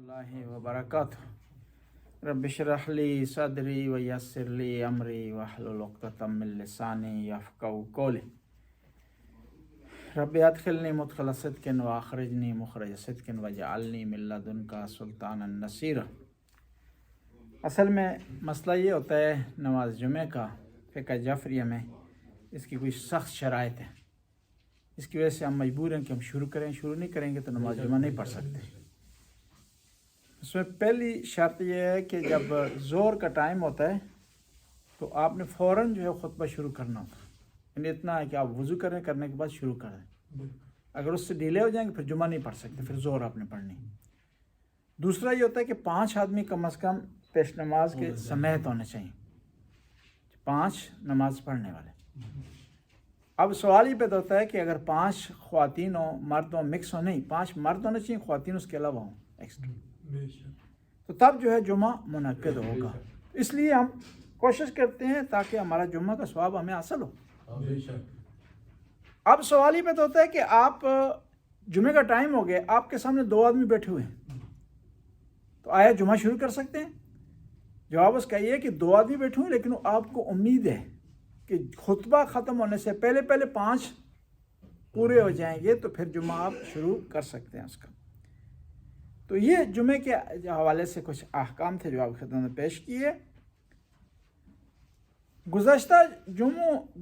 اللہ وبرکاتہ رب اشرح لی صدری ویسر لی امری واحلل عقدۃ من لسانی یفقهوا قولی رب ادخلنی مدخل صدق واخرجنی مخرج صدق واجعلنی من لدنک سلطانا نصیرا۔ اصل میں مسئلہ یہ ہوتا ہے نماز جمعہ کا فقہ جعفریہ میں اس کی کوئی سخت شرائط ہے، اس کی وجہ سے ہم مجبور ہیں کہ ہم شروع نہیں کریں گے تو نماز جمعہ نہیں پڑھ سکتے۔ اس میں پہلی شرط یہ ہے کہ جب ظہر کا ٹائم ہوتا ہے تو آپ نے فوراً جو ہے خطبہ شروع کرنا ہوتا ہے، یعنی اتنا ہے کہ آپ وضو کرنے کے بعد شروع کر دیں۔ اگر اس سے ڈیلے ہو جائیں گے پھر جمعہ نہیں پڑھ سکتے، پھر ظہر آپ نے پڑھنی۔ دوسرا یہ ہوتا ہے کہ 5 آدمی کم از کم پیش نماز کے سمیت ہونے چاہیے، 5 نماز پڑھنے والے۔ اب سوال یہ پیدا ہوتا ہے کہ اگر 5 خواتین ہوں مرد ہوں مکس ہو، نہیں 5 مرد ہونے چاہیے، خواتین اس کے علاوہ ہوں ایکسٹرا، تو تب جو ہے جمعہ منعقد ہوگا۔ اس لیے ہم کوشش کرتے ہیں تاکہ ہمارا جمعہ کا ثواب ہمیں حاصل ہو۔ اب سوال یہ پیدا ہوتا ہے کہ آپ جمعے کا ٹائم ہو گیا، آپ کے سامنے 2 آدمی بیٹھے ہوئے ہیں، تو آیا جمعہ شروع کر سکتے ہیں؟ جواب اس کا یہ ہے کہ 2 آدمی بیٹھے ہوئے لیکن آپ کو امید ہے کہ خطبہ ختم ہونے سے پہلے 5 پورے ہو جائیں گے تو پھر جمعہ آپ شروع کر سکتے ہیں اس کا۔ تو یہ جمعے کے حوالے سے کچھ احکام تھے جو آپ کی خدمت میں پیش کیے۔ گزشتہ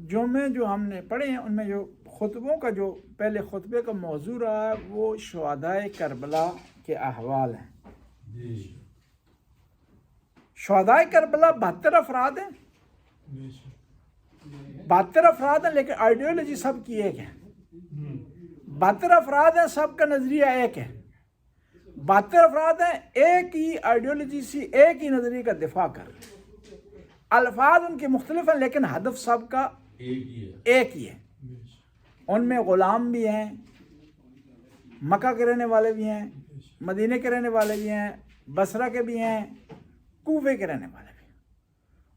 جمعے جو ہم نے پڑھے ہیں ان میں جو خطبوں کا جو پہلے خطبے کا موضوع رہا وہ شہدائے کربلا کے احوال ہیں۔ شہدائے کربلا 72 افراد ہیں، 72 افراد ہیں لیکن آئیڈیالوجی سب کی ایک ہے۔ 72 افراد ہیں، سب کا نظریہ ایک ہے۔ 72 افراد ہیں، ایک ہی آئیڈیالوجی سے ایک ہی نظریے کا دفاع کر، الفاظ ان کے مختلف ہیں لیکن ہدف سب کا ایک ہی ہے۔ ان میں غلام بھی ہیں، مکہ کے رہنے والے بھی ہیں، مدینہ کے رہنے والے بھی ہیں، بصرہ کے بھی ہیں، کوفے کے رہنے والے بھی ہیں۔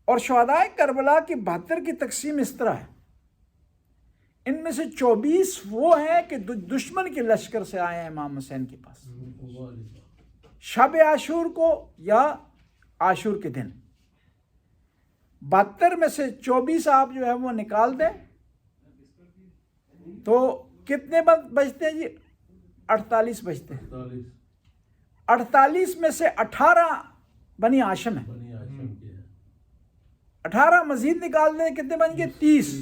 اور شہدائے کربلا کی 72 کی تقسیم اس طرح ہے، ان میں سے 24 وہ ہیں کہ دشمن کے لشکر سے آئے ہیں امام حسین کے پاس شب عاشور کو یا عاشور کے دن۔ 72 میں سے 24 آپ جو ہے وہ نکال دیں تو کتنے بچتے ہیں جی؟ 48 بچتے ہیں۔ 48 میں سے 18 بنی ہاشم ہیں، 18 مزید نکال دیں کتنے بن گئے؟ 30۔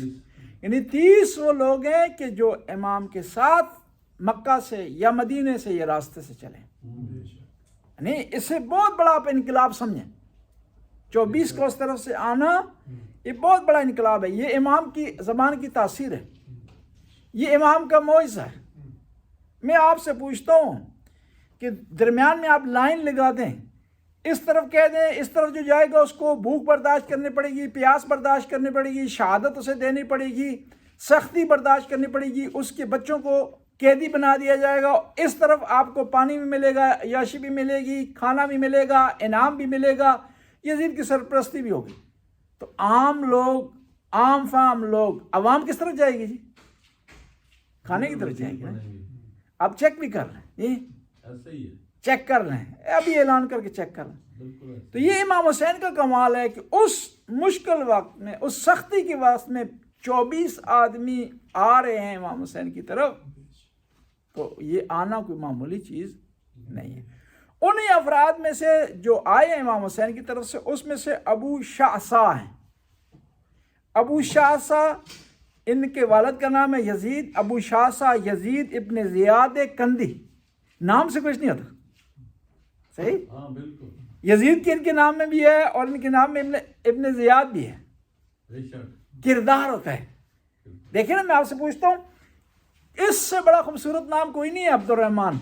یعنی 30 وہ لوگ ہیں کہ جو امام کے ساتھ مکہ سے یا مدینے سے یا راستے سے چلے۔ یعنی اسے بہت بڑا آپ انقلاب سمجھیں، 24 کو اس طرف سے آنا یہ بہت بڑا انقلاب ہے۔ یہ امام کی زبان کی تاثیر ہے، یہ امام کا معجزہ ہے۔ میں آپ سے پوچھتا ہوں کہ درمیان میں آپ لائن لگا دیں، اس طرف کہہ دیں اس طرف جو جائے گا اس کو بھوک برداشت کرنی پڑے گی، پیاس برداشت کرنی پڑے گی، شہادت اسے دینی پڑے گی، سختی برداشت کرنی پڑے گی، اس کے بچوں کو قیدی بنا دیا جائے گا، اس طرف آپ کو پانی بھی ملے گا، عیاشی بھی ملے گی، کھانا بھی ملے گا، انعام بھی ملے گا، یزید کی سرپرستی بھی ہوگی، تو عام لوگ، عام فام لوگ، عوام کس طرف جائے گی جی؟ کھانے کی طرف جائے گی۔ آپ چیک بھی کر رہے ہیں، چیک کر رہے ہیں، ابھی اعلان کر کے چیک کر رہے ہیں۔ تو یہ امام حسین کا کمال ہے کہ اس مشکل وقت میں، اس سختی کے وقت میں 24 آدمی آ رہے ہیں امام حسین کی طرف، تو یہ آنا کوئی معمولی چیز نہیں ہے۔ انہی افراد میں سے جو آئے ہیں امام حسین کی طرف سے، اس میں سے ابو شعثا ہیں۔ ابو شعثا ان کے والد کا نام ہے یزید، ابو شعثا یزید ابن زیاد کندی، نام سے کچھ نہیں ہوتا، صحیح؟ ہاں بالکل۔ یزید کے ان کے نام میں بھی ہے اور ان کے نام میں ابن زیاد بھی ہے، کردار ہوتا ہے۔ دیکھیں نا، میں آپ سے پوچھتا ہوں اس سے بڑا خوبصورت نام کوئی نہیں ہے عبد الرحمن،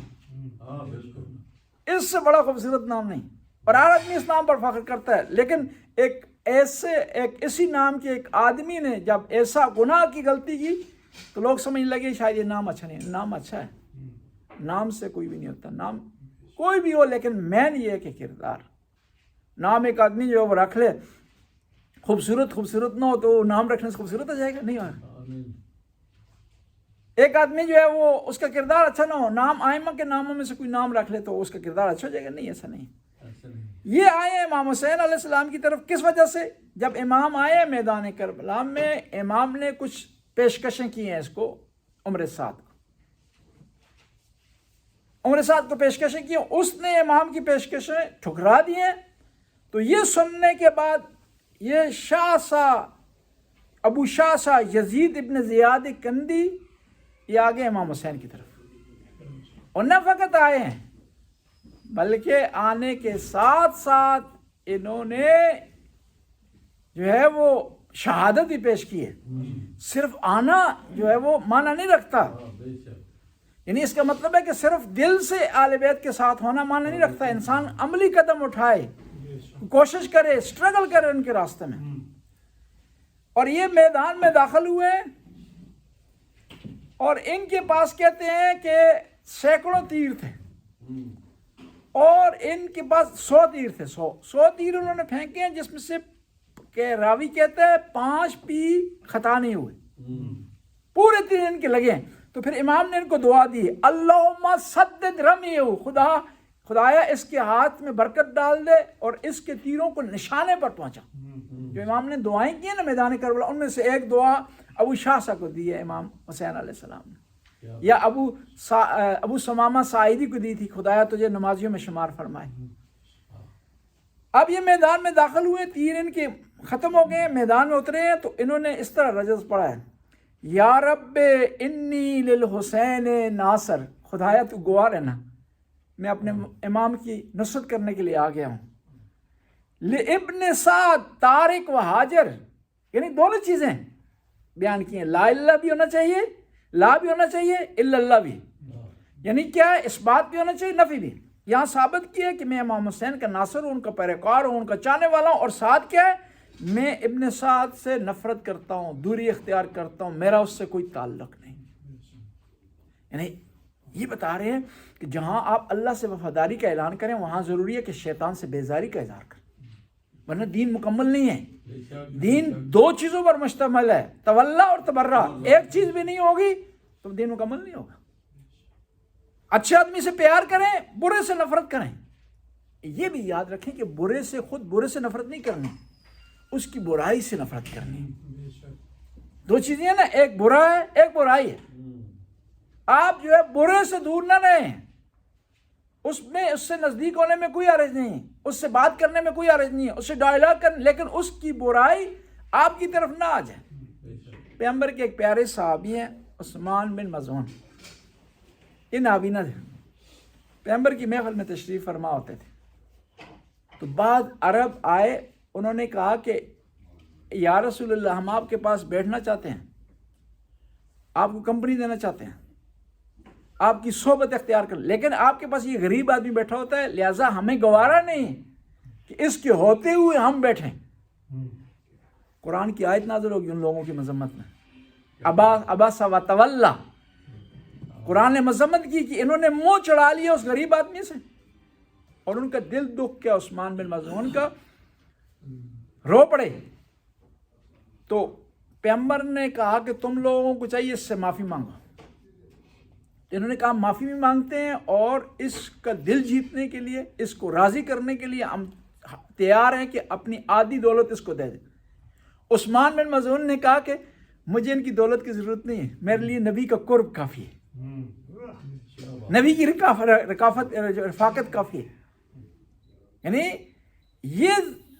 اس سے بڑا خوبصورت نام نہیں، اور ہر آدمی اس نام پر فخر کرتا ہے، لیکن ایک اسی نام کے ایک آدمی نے جب ایسا گناہ کی غلطی کی تو لوگ سمجھ لگے شاید یہ نام اچھا نہیں ہے۔ نام اچھا ہے، نام سے کوئی بھی نہیں ہوتا، نام کوئی بھی ہو لیکن مین یہ ہے کہ کردار۔ نام ایک آدمی جو وہ رکھ لے خوبصورت نہ ہو تو نام رکھنے سے خوبصورت ہو جائے گا؟ نہیں ہوگا۔ ایک آدمی جو ہے وہ اس کا کردار اچھا نہ ہو، نام آئمہ کے ناموں میں سے کوئی نام رکھ لے تو اس کا کردار اچھا ہو جائے گا، نہیں ایسا نہیں۔ یہ آئے امام حسین علیہ السلام کی طرف کس وجہ سے؟ جب امام آئے میدان کربلا میں، امام نے کچھ پیشکشیں کی ہیں اس کو، عمر سعد کو پیشکشیں کی، اس نے امام کی پیشکشیں ٹھکرا دی ہیں۔ تو یہ سننے کے بعد یہ ابو شاہ یزید ابن زیاد کندی یہ آگے امام حسین کی طرف، اور نہ فقط آئے ہیں بلکہ آنے کے ساتھ ساتھ انہوں نے جو ہے وہ شہادت بھی پیش کی ہے۔ صرف آنا جو ہے وہ معنی نہیں رکھتا، یعنی اس کا مطلب ہے کہ صرف دل سے اہل بیت کے ساتھ ہونا معنی نہیں رکھتا، انسان عملی قدم اٹھائے، کوشش کرے، سٹرگل کرے ان کے راستے میں۔ اور یہ میدان میں داخل ہوئے اور ان کے پاس کہتے ہیں کہ سینکڑوں تیر تھے، اور ان کے پاس 100 تیر تھے، 100 تیر انہوں نے پھینکے ہیں، جس میں سے کہ راوی کہتے ہیں 5 بھی خطا نہیں ہوئے، پورے تیر ان کے لگے ہیں۔ تو پھر امام نے ان کو دعا دی، اللہم سدد رمیہ، خدایا اس کے ہاتھ میں برکت ڈال دے اور اس کے تیروں کو نشانے پر پہنچا۔ جو امام نے دعائیں کی ہیں نا میدان کربلا، ان میں سے ایک دعا ابو شاہ کو دی ہے امام حسین علیہ السلام نے، یا ابو سمامہ ساعدی کو دی تھی، خدایا تجھے نمازیوں میں شمار فرمائے۔ اب یہ میدان میں داخل ہوئے، تیر ان کے ختم ہو گئے، میدان میں اترے ہیں، تو انہوں نے اس طرح رجز پڑھا ہے، یا رب انی للحسین ناصر، خدایا تو گواہ رہنا میں اپنے امام کی نصرت کرنے کے لیے آ گیا ہوں۔ لابن سعد طارق و حاجر، یعنی دونوں چیزیں بیان کی ہیں، لا اللہ بھی ہونا چاہیے، لا بھی ہونا چاہیے، الا اللہ بھی، یعنی کیا ہے، اس بات بھی ہونا چاہیے، نفی بھی۔ یہاں ثابت کیا کہ میں امام حسین کا ناصر ہوں، ان کا پیروکار ہوں، ان کا چاہنے والا ہوں، اور ساتھ کیا ہے، میں ابن سعد سے نفرت کرتا ہوں، دوری اختیار کرتا ہوں، میرا اس سے کوئی تعلق نہیں۔ یعنی یہ بتا رہے ہیں کہ جہاں آپ اللہ سے وفاداری کا اعلان کریں، وہاں ضروری ہے کہ شیطان سے بیزاری کا اظہار کریں، ورنہ دین مکمل نہیں ہے۔ دین 2 چیزوں پر مشتمل ہے، تولا اور تبرہ، ایک چیز بھی نہیں ہوگی تو دین مکمل نہیں ہوگا۔ اچھے آدمی سے پیار کریں، برے سے نفرت کریں۔ یہ بھی یاد رکھیں کہ برے سے، خود برے سے نفرت نہیں کرنی، اس کی برائی سے نفرت کرنی۔ 2 چیزیں ہیں نا، ایک برا ہے، ایک برائی ہے۔ آپ جو ہے برے سے دور نہ رہیں، اس سے نزدیک ہونے میں کوئی حرج نہیں، اس سے بات کرنے میں کوئی حرج نہیں ہے، اس سے ڈائلاگ کرنے، لیکن اس کی برائی آپ کی طرف نہ آ جائے۔ پیغمبر کے ایک پیارے صحابی ہیں عثمان بن مظعون، یہ نابینا تھے، پیغمبر کی محفل میں تشریف فرما ہوتے تھے۔ تو بعض عرب آئے، انہوں نے کہا کہ یا رسول اللہ، ہم آپ کے پاس بیٹھنا چاہتے ہیں، آپ کو کمپنی دینا چاہتے ہیں، آپ کی صحبت اختیار کر، لیکن آپ کے پاس یہ غریب آدمی بیٹھا ہوتا ہے، لہٰذا ہمیں گوارا نہیں کہ اس کے ہوتے ہوئے ہم بیٹھیں۔ قرآن کی آیت نازل ہوگی ان لوگوں کی مذمت میں، عبس و تولی، قرآن نے مذمت کی کہ انہوں نے منہ چڑھا لیا اس غریب آدمی سے، اور ان کا دل دکھ گیا عثمان بن مظعون کا، رو پڑے۔ تو پیغمبر نے کہا کہ تم لوگوں کو چاہیے اس سے معافی مانگو۔ انہوں نے کہا معافی بھی مانگتے ہیں، اور اس کا دل جیتنے کے لیے، اس کو راضی کرنے کے لیے ہم تیار ہیں کہ اپنی آدھی دولت اس کو دے دیں۔ عثمان بن مظعون نے کہا کہ مجھے ان کی دولت کی ضرورت نہیں ہے، میرے لیے نبی کا قرب کافی ہے، نبی کی رفاقت کافی ہے۔ یعنی یہ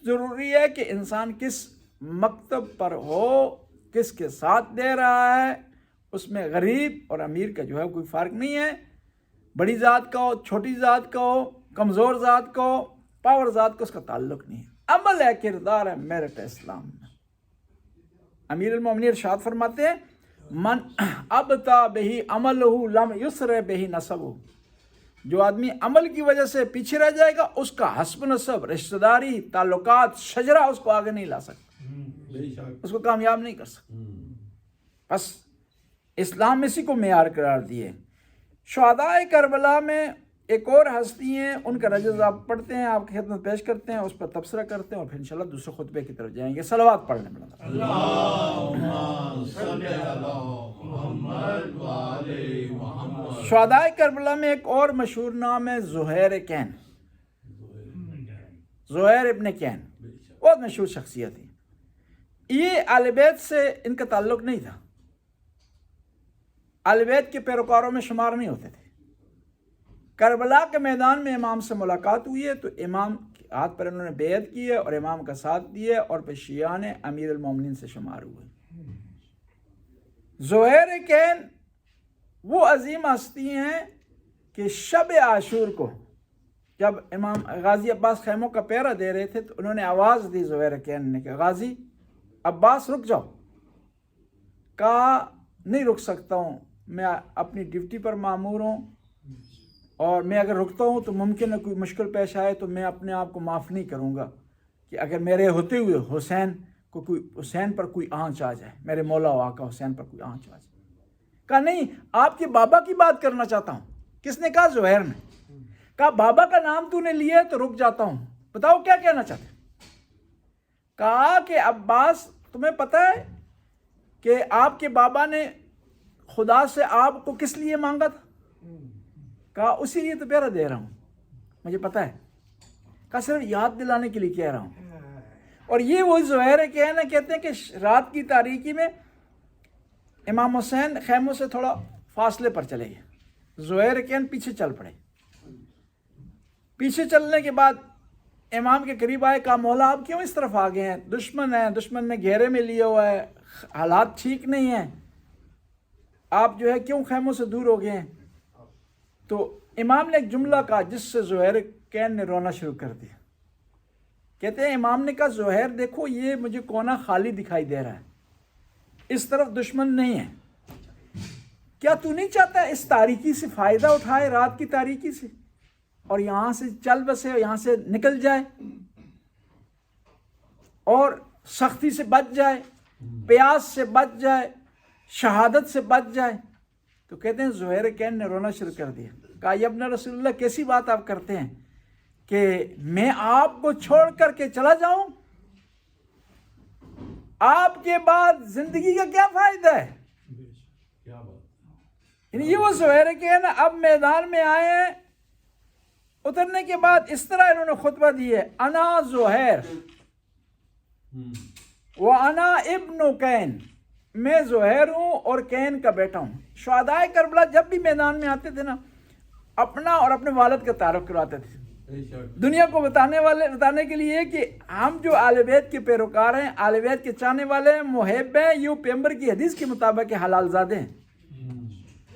ضروری ہے کہ انسان کس مکتب پر ہو، کس کے ساتھ دے رہا ہے، اس میں غریب اور امیر کا جو ہے کوئی فرق نہیں ہے، بڑی ذات کا ہو، چھوٹی ذات کا ہو، کمزور ذات کا ہو، پاور ذات کا، اس کا تعلق نہیں ہے۔ عمل ہے، کردار ہے، میرٹ ہے اسلام میں۔ امیر المومنین ارشاد فرماتے ہیں، من ابتا بہی عملہ لم یسر بہی نسبہ، جو آدمی عمل کی وجہ سے پیچھے رہ جائے گا، اس کا حسب نسب، رشتہ داری، تعلقات، شجرہ اس کو آگے نہیں لا سکتا، اس کو کامیاب نہیں کر سکتا۔ بس اسلام اسی کو معیار قرار دیے۔ شہدائے کربلا میں ایک اور ہستی ہیں، ان کا رجز آپ پڑھتے ہیں، آپ کی خدمت پیش کرتے ہیں، اس پر تبصرہ کرتے ہیں، اور پھر انشاءاللہ دوسرے خطبے کی طرف جائیں گے صلوات پڑھنے میں۔ شہدائے کربلا میں ایک اور مشہور نام ہے زہیر کین، زہیر ابن کین، بہت مشہور شخصیت ہے۔ یہ اہل بیت سے ان کا تعلق نہیں تھا، اہل بیت کے پیروکاروں میں شمار نہیں ہوتے تھے۔ کربلا کے میدان میں امام سے ملاقات ہوئی ہے تو امام کے ہاتھ پر انہوں نے بیعت کی ہے اور امام کا ساتھ دیا، اور پھر شیعہ نے امیر المومنین سے شمار ہوئے۔ زہیر کین وہ عظیم ہستی ہیں کہ شب عاشور کو جب امام غازی عباس خیموں کا پہرا دے رہے تھے تو انہوں نے آواز دی زہیر کین نے کہ غازی عباس رک جاؤ۔ کہا نہیں رک سکتا ہوں، میں اپنی ڈیوٹی پر مامور ہوں، اور میں اگر رکتا ہوں تو ممکن ہے کوئی مشکل پیش آئے تو میں اپنے آپ کو معاف نہیں کروں گا کہ اگر میرے ہوتے ہوئے حسین پر کوئی آنچ آ جائے، میرے مولا و آقا حسین پر کوئی آنچ آ جائے۔ کہا نہیں، آپ کے بابا کی بات کرنا چاہتا ہوں۔ کس نے کہا؟ زہیر نے۔ کہا بابا کا نام تو نے لیا تو رک جاتا ہوں، بتاؤ کیا کہنا چاہتے؟ کہا کہ عباس تمہیں پتہ ہے کہ آپ کے بابا نے خدا سے آپ کو کس لیے مانگا تھا؟ کہا اسی لیے تو پہرا دے رہا ہوں، مجھے پتہ ہے۔ کہا صرف یاد دلانے کے لیے کہہ رہا ہوں۔ اور یہ وہ زہیر کین کہتے ہیں کہ رات کی تاریکی میں امام حسین خیموں سے تھوڑا فاصلے پر چلے گئے، زہیر کین پیچھے چل پڑے۔ پیچھے چلنے کے بعد امام کے قریب آئے، کہا مولا آپ کیوں اس طرف آ گئے ہیں؟ دشمن نے گھیرے میں لیا ہوا ہے، حالات ٹھیک نہیں ہیں، آپ جو ہے کیوں خیموں سے دور ہو گئے ہیں؟ تو امام نے ایک جملہ کہا جس سے زہیر کین نے رونا شروع کر دیا۔ کہتے ہیں امام نے کہا زہیر دیکھو یہ مجھے کونا خالی دکھائی دے رہا ہے، اس طرف دشمن نہیں ہے، کیا تو نہیں چاہتا اس تاریکی سے فائدہ اٹھائے، رات کی تاریکی سے، اور یہاں سے چل بسے، یہاں سے نکل جائے اور سختی سے بچ جائے، پیاس سے بچ جائے، شہادت سے بچ جائے؟ تو کہتے ہیں زہیر کین نے رونا شروع کر دیا۔ کہا یا ابن رسول اللہ کیسی بات آپ کرتے ہیں کہ میں آپ کو چھوڑ کر کے چلا جاؤں؟ آپ کے بعد زندگی کا کیا فائدہ ہے؟ یعنی یہ وہ زہیر کین اب میدان میں آئے ہیں، اترنے کے بعد اس طرح انہوں نے خطبہ دی ہے، انا زہیر وانا ابن کین، میں زہیر ہوں اور کین کا بیٹا ہوں۔ شہدائے کربلا جب بھی میدان میں آتے تھے نا، اپنا اور اپنے والد کا تعارف کرواتے تھے، دنیا کو بتانے کے لیے کہ ہم جو اہل بیت کے پیروکار ہیں، اہل بیت کے چاہنے والے ہیں، محب ہیں، یہ پیغمبر کی حدیث کے مطابق حلال زادے ہیں۔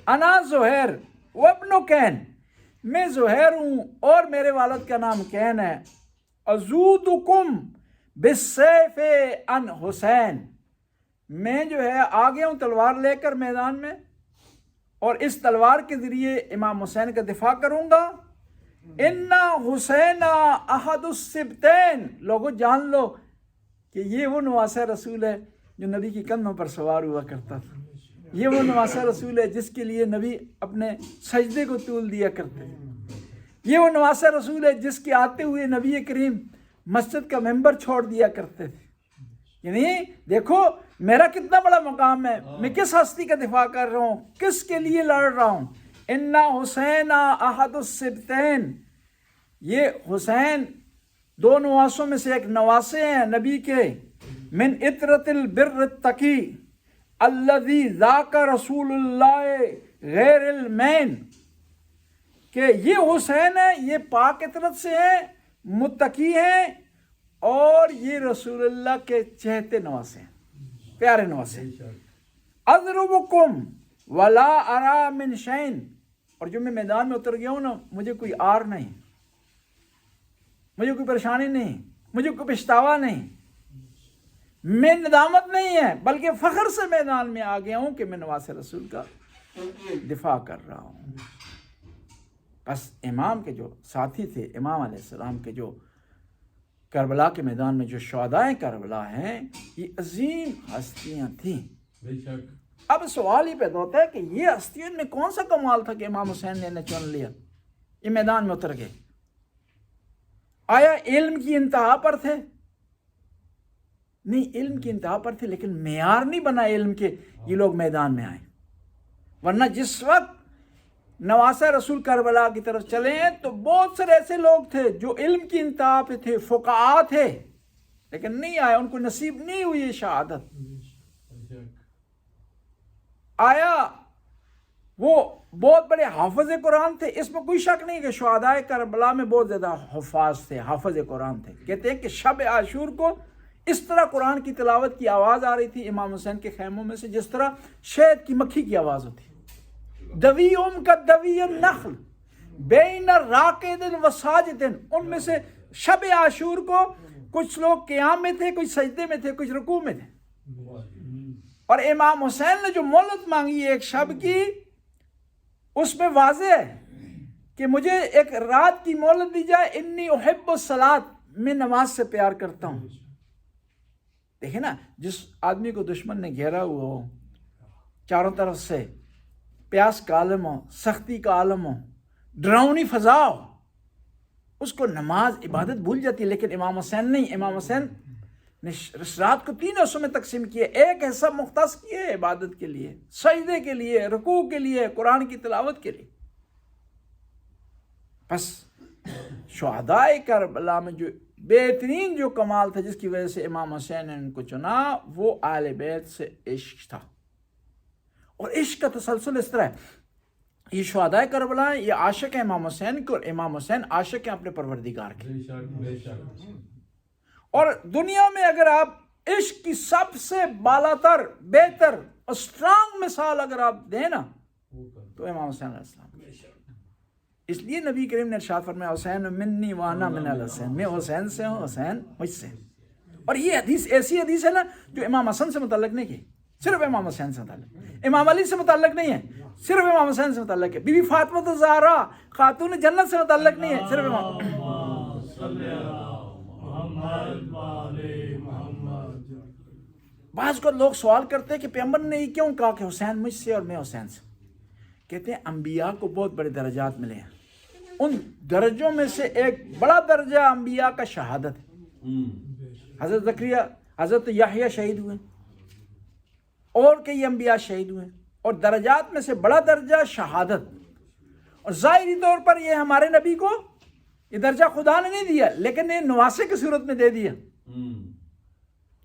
انا زہیر وابن کین، میں زہیر ہوں اور میرے والد کا نام کین ہے۔ ازودکم بالسیف عن حسین، میں جو ہے آ گیا ہوں تلوار لے کر میدان میں، اور اس تلوار کے ذریعے امام حسین کا دفاع کروں گا۔ اِنَّ حسین احد السبتین، لوگوں جان لو کہ یہ وہ نواسہ رسول ہے جو نبی کی قدموں پر سوار ہوا کرتا تھا، یہ وہ نواسہ رسول ہے جس کے لیے نبی اپنے سجدے کو طول دیا کرتے تھے، یہ وہ نواسہ رسول ہے جس کے آتے ہوئے نبی کریم مسجد کا ممبر چھوڑ دیا کرتے تھے۔ یعنی دیکھو میرا کتنا بڑا مقام ہے، میں کس ہستی کا دفاع کر رہا ہوں، کس کے لیے لڑ رہا ہوں۔ اِنَّ حسین احد السبتین، یہ حسین دو نواسوں میں سے ایک نواسے ہیں نبی کے، من اطرت البر التقی الذی ذاک رسول اللہ غیر المین، کہ یہ حسین ہے، یہ پاک اطرت سے ہیں، متقی ہیں، اور یہ رسول اللہ کے چہتے نواسے ہیں، پیارے نواسے ہیں۔ اضربکم ولا ارا من شین، اور جو میں میدان میں اتر گیا ہوں نا، مجھے کوئی آر نہیں، مجھے کوئی پریشانی نہیں، مجھے کوئی پچھتاوا نہیں، میں ندامت نہیں ہے، بلکہ فخر سے میدان میں آ گیا ہوں کہ میں نواز رسول کا دفاع کر رہا ہوں۔ بس امام کے جو ساتھی تھے، امام علیہ السلام کے جو کربلا کے میدان میں جو شہدائے کربلا ہیں، یہ عظیم ہستیاں تھیں۔ اب سوال ہی پیدا ہوتا ہے کہ یہ ہستیوں میں کون سا کمال تھا کہ امام حسین نے انہیں چن لیا؟ یہ میدان میں اتر گئے. آیا علم کی انتہا پر تھے؟ نہیں، علم کی انتہا پر تھے، لیکن معیار نہیں بنا علم کے یہ لوگ میدان میں آئے. ورنہ جس وقت نواسہ رسول کربلا کی طرف چلے ہیں تو بہت سارے ایسے لوگ تھے جو علم کی انتہا پہ تھے، فقہا تھے، لیکن نہیں آئے، ان کو نصیب نہیں ہوئی یہ شہادت. آیا وہ بہت بڑے حافظ قرآن تھے، اس میں کوئی شک نہیں کہ شہداء کربلا میں بہت زیادہ حفاظ تھے، حافظ قرآن تھے. کہتے ہیں کہ شب عاشور کو اس طرح قرآن کی تلاوت کی آواز آ رہی تھی امام حسین کے خیموں میں سے جس طرح شہد کی مکھی کی آواز ہوتی. دویہم کا دوی النخل بین راقد و ساجد، ان میں سے شب عاشور کو کچھ لوگ قیام میں تھے، کچھ سجدے میں تھے، کچھ رکوع میں تھے. اور امام حسین نے جو مہلت مانگی ایک شب کی، اس میں واضح ہے کہ مجھے ایک رات کی مہلت دی جائے. انی احب الصلاۃ، میں نماز سے پیار کرتا ہوں. دیکھیں نا، جس آدمی کو دشمن نے گھیرا ہوا ہو، چاروں طرف سے پیاس کا عالم ہو، سختی کا عالم ہو، ڈراؤنی فضا ہو، اس کو نماز عبادت بھول جاتی ہے. لیکن امام حسین نہیں، امام حسین نے رات کو 3 حصوں میں تقسیم کیے. ایک حصہ مختص کیے عبادت کے لیے، سجدے کے لیے، رکوع کے لیے، قرآن کی تلاوت کے لیے. بس شہداء کربلا میں جو بہترین جو کمال تھا جس کی وجہ سے امام حسین نے ان کو چنا، وہ اہل بیت سے عشق تھا. اور عشق کا تسلسل اس طرح ہے، یہ شہداء کربلا ہیں، یہ عاشق ہیں امام حسین کے، اور امام حسین عاشق ہیں اپنے پروردگار کے. اور دنیا میں اگر آپ عشق کی سب سے بالا تر، بہتر اور اسٹرانگ مثال اگر آپ دیں نا تو امام حسین علیہ السلام. اس لیے نبی کریم نے ارشاد فرمایا حسین منی وانا من الحسین، میں حسین سے ہوں، حسین مجھ سے. اور یہ حدیث ایسی حدیث ہے نا جو امام حسن سے متعلق نہیں کی، صرف امام حسین سے متعلق، امام علی سے متعلق نہیں ہے، صرف امام حسین سے متعلق ہے. بی بی فاطمہ الزہرا خاتون جنت سے متعلق نہیں ہے، صرف امام. بعض کو لوگ سوال کرتے ہیں کہ پیغمبر نے یہ کیوں کہا کہ حسین مجھ سے اور میں حسین سے. کہتے ہیں انبیاء کو بہت بڑے درجات ملے ہیں، ان درجوں میں سے ایک بڑا درجہ انبیاء کا شہادت ہے. حضرت زکریا، حضرت یحییٰ شہید ہوئے، اور کئی انبیاء شہید ہوئے، اور درجات میں سے بڑا درجہ شہادت. اور ظاہری طور پر یہ ہمارے نبی کو یہ درجہ خدا نے نہیں دیا، لیکن یہ نواسے کی صورت میں دے دیا.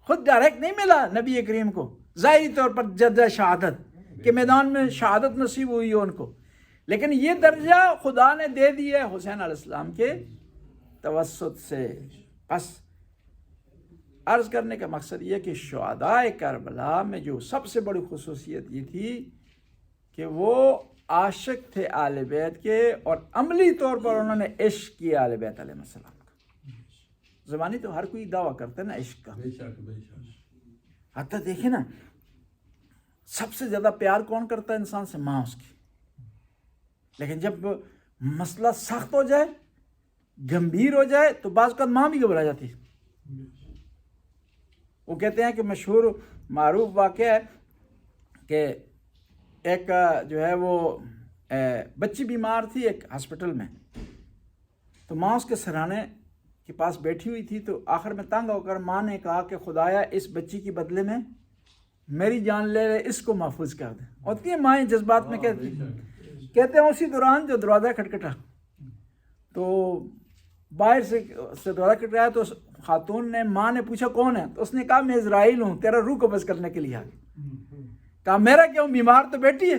خود ڈائریکٹ نہیں ملا نبی کریم کو ظاہری طور پر درجہ شہادت کہ میدان میں شہادت نصیب ہوئی ہے ان کو، لیکن یہ درجہ خدا نے دے دیا ہے حسین علیہ السلام کے توسط سے. بس عرض کرنے کا مقصد یہ کہ شہداء کربلا میں جو سب سے بڑی خصوصیت یہ تھی کہ وہ عاشق تھے آل بیت کے، اور عملی طور پر انہوں نے عشق کیا آل بیت علیہ السلام کا. زبانی تو ہر کوئی دعویٰ کرتا ہے نا عشق کا، حتیٰ دیکھیں نا سب سے زیادہ پیار کون کرتا ہے انسان سے؟ ماں اس کی. لیکن جب مسئلہ سخت ہو جائے، گمبھیر ہو جائے تو بعض اوقات ماں بھی گھبرا جاتی. وہ کہتے ہیں کہ مشہور معروف واقعہ ہے کہ ایک جو ہے وہ بچی بیمار تھی ایک ہاسپٹل میں، تو ماں اس کے سرانے کے پاس بیٹھی ہوئی تھی. تو آخر میں تنگ ہو کر ماں نے کہا کہ خدایا اس بچی کی بدلے میں میری جان لے لے، اس کو محفوظ کر دے. ہوتی ہیں مائیں جذبات میں کہتے ہیں اسی دوران جو دروازہ کھٹکھٹا تو باہر سے دروازہ کھٹکھٹایا تو خاتون نے، ماں نے پوچھا کون ہے؟ تو اس نے کہا میں اسرائیل ہوں، تیرا روح قبض کرنے کے لیے آ گیا. کہا میرا کیوں؟ بیمار تو بیٹی ہے.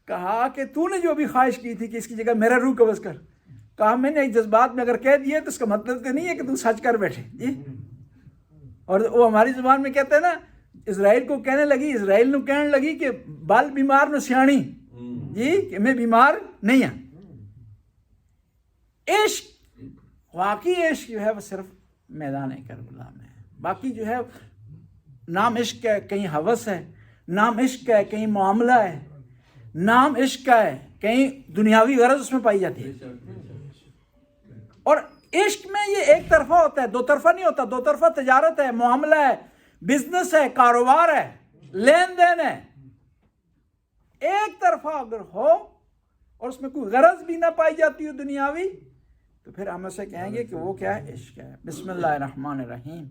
کہا کہ تو نے جو ابھی خواہش کی تھی کہ اس کی جگہ میرا روح قبض کر. کہا میں نے ایک جذبات میں اگر کہہ دیے تو اس کا مطلب تو نہیں ہے کہ تو سچ کر بیٹھے جی. اور وہ ہماری زبان میں کہتے ہیں نا، اسرائیل کو کہنے لگی، اسرائیل نو کہنے لگی کہ بال بیمار نو سیانی جی، کہ میں بیمار نہیں ہوں. عشق، واقعی عشق جو ہے وہ صرف میدان کربلا میں ہے. باقی جو ہے نام عشق ہے، کہیں ہوس ہے، نام عشق ہے، کہیں معاملہ ہے، نام عشق کا ہے، کہیں دنیاوی غرض اس میں پائی جاتی ہے. اور عشق میں یہ ایک طرفہ ہوتا ہے، دو طرفہ نہیں ہوتا. دو طرفہ تجارت ہے، معاملہ ہے، بزنس ہے، کاروبار ہے، لین دین ہے. ایک طرفہ اگر ہو اور اس میں کوئی غرض بھی نہ پائی جاتی ہو دنیاوی، تو پھر ہم اسے کہیں گے کہ وہ کیا ہے؟ عشق ہے۔ بسم اللہ الرحمن الرحیم۔